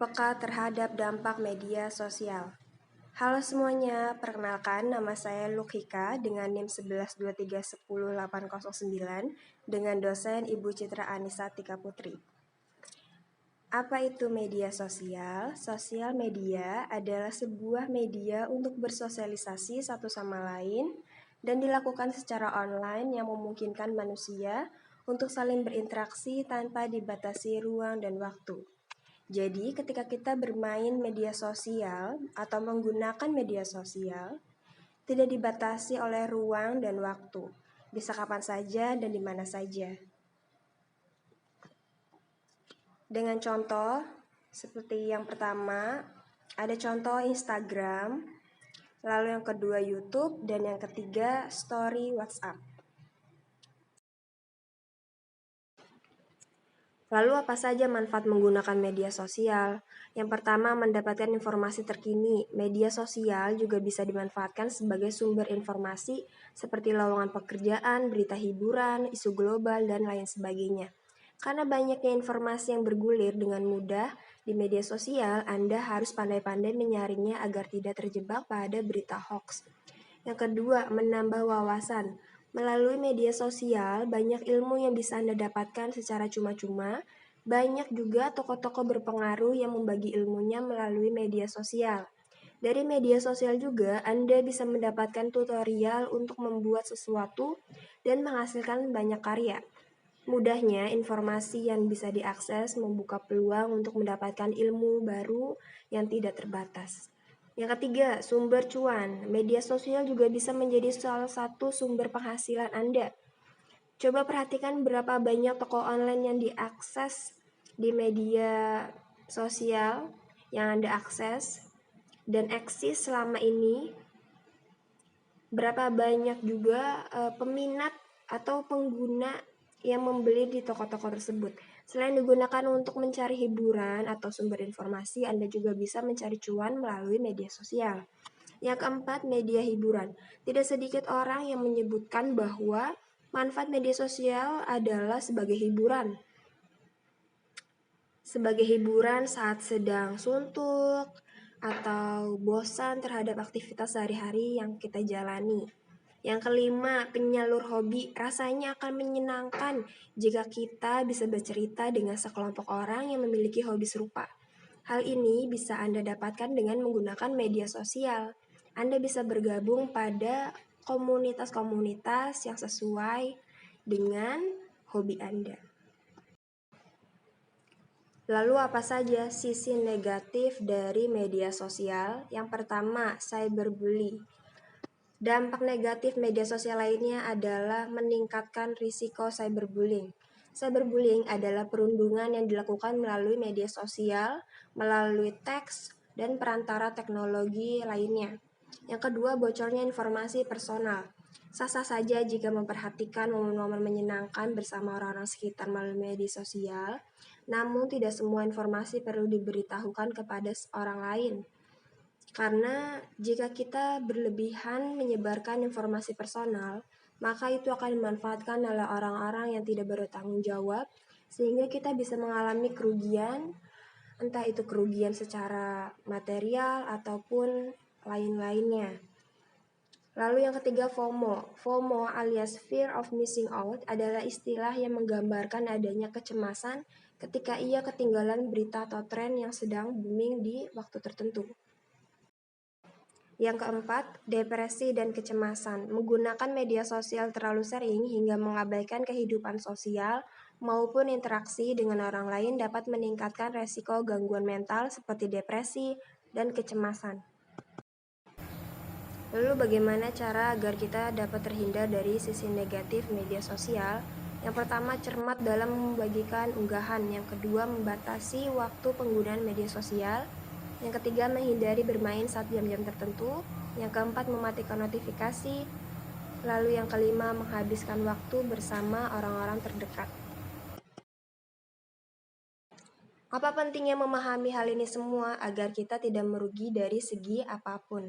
Peka terhadap dampak media sosial. Halo semuanya, perkenalkan nama saya Lukhika dengan NIM 1123108009 dengan dosen Ibu Citra Anissa Tika Putri. Apa itu media sosial? Sosial media adalah sebuah media untuk bersosialisasi satu sama lain dan dilakukan secara online yang memungkinkan manusia untuk saling berinteraksi tanpa dibatasi ruang dan waktu. Jadi, ketika kita bermain media sosial atau menggunakan media sosial, tidak dibatasi oleh ruang dan waktu. Bisa kapan saja dan di mana saja. Dengan contoh, seperti yang pertama, ada contoh Instagram, lalu yang kedua YouTube, dan yang ketiga Story WhatsApp. Lalu apa saja manfaat menggunakan media sosial? Yang pertama, mendapatkan informasi terkini. Media sosial juga bisa dimanfaatkan sebagai sumber informasi seperti lowongan pekerjaan, berita hiburan, isu global, dan lain sebagainya. Karena banyaknya informasi yang bergulir dengan mudah di media sosial, Anda harus pandai-pandai menyaringnya agar tidak terjebak pada berita hoax. Yang kedua, menambah wawasan. Melalui media sosial, banyak ilmu yang bisa Anda dapatkan secara cuma-cuma. Banyak juga tokoh-tokoh berpengaruh yang membagi ilmunya melalui media sosial. Dari media sosial juga, Anda bisa mendapatkan tutorial untuk membuat sesuatu dan menghasilkan banyak karya. Mudahnya, informasi yang bisa diakses membuka peluang untuk mendapatkan ilmu baru yang tidak terbatas. Yang ketiga, sumber cuan. Media sosial juga bisa menjadi salah satu sumber penghasilan Anda. Coba perhatikan berapa banyak toko online yang diakses di media sosial yang Anda akses dan eksis selama ini. Berapa banyak juga peminat atau pengguna yang membeli di toko-toko tersebut. Selain digunakan untuk mencari hiburan atau sumber informasi, Anda juga bisa mencari cuan melalui media sosial. Yang keempat, media hiburan. Tidak sedikit orang yang menyebutkan bahwa manfaat media sosial adalah sebagai hiburan. Sebagai hiburan saat sedang suntuk atau bosan terhadap aktivitas sehari-hari yang kita jalani. Yang kelima, penyalur hobi. Rasanya akan menyenangkan jika kita bisa bercerita dengan sekelompok orang yang memiliki hobi serupa. Hal ini bisa Anda dapatkan dengan menggunakan media sosial. Anda bisa bergabung pada komunitas-komunitas yang sesuai dengan hobi Anda. Lalu apa saja sisi negatif dari media sosial? Yang pertama, cyberbully. Dampak negatif media sosial lainnya adalah meningkatkan risiko cyberbullying. Cyberbullying adalah perundungan yang dilakukan melalui media sosial, melalui teks, dan perantara teknologi lainnya. Yang kedua, bocornya informasi personal. Sah-sah saja jika memperhatikan momen-momen menyenangkan bersama orang-orang sekitar melalui media sosial, namun tidak semua informasi perlu diberitahukan kepada orang lain. Karena jika kita berlebihan menyebarkan informasi personal, maka itu akan dimanfaatkan oleh orang-orang yang tidak bertanggung jawab, sehingga kita bisa mengalami kerugian, entah itu kerugian secara material ataupun lain-lainnya. Lalu yang ketiga, FOMO. FOMO alias Fear of Missing Out adalah istilah yang menggambarkan adanya kecemasan ketika ia ketinggalan berita atau tren yang sedang booming di waktu tertentu. Yang keempat, depresi dan kecemasan. Menggunakan media sosial terlalu sering hingga mengabaikan kehidupan sosial maupun interaksi dengan orang lain dapat meningkatkan resiko gangguan mental seperti depresi dan kecemasan. Lalu bagaimana cara agar kita dapat terhindar dari sisi negatif media sosial? Yang pertama, cermat dalam membagikan unggahan. Yang kedua, membatasi waktu penggunaan media sosial. Yang ketiga, menghindari bermain saat jam-jam tertentu. Yang keempat, mematikan notifikasi. Lalu yang kelima, menghabiskan waktu bersama orang-orang terdekat. Apa pentingnya memahami hal ini semua agar kita tidak merugi dari segi apapun?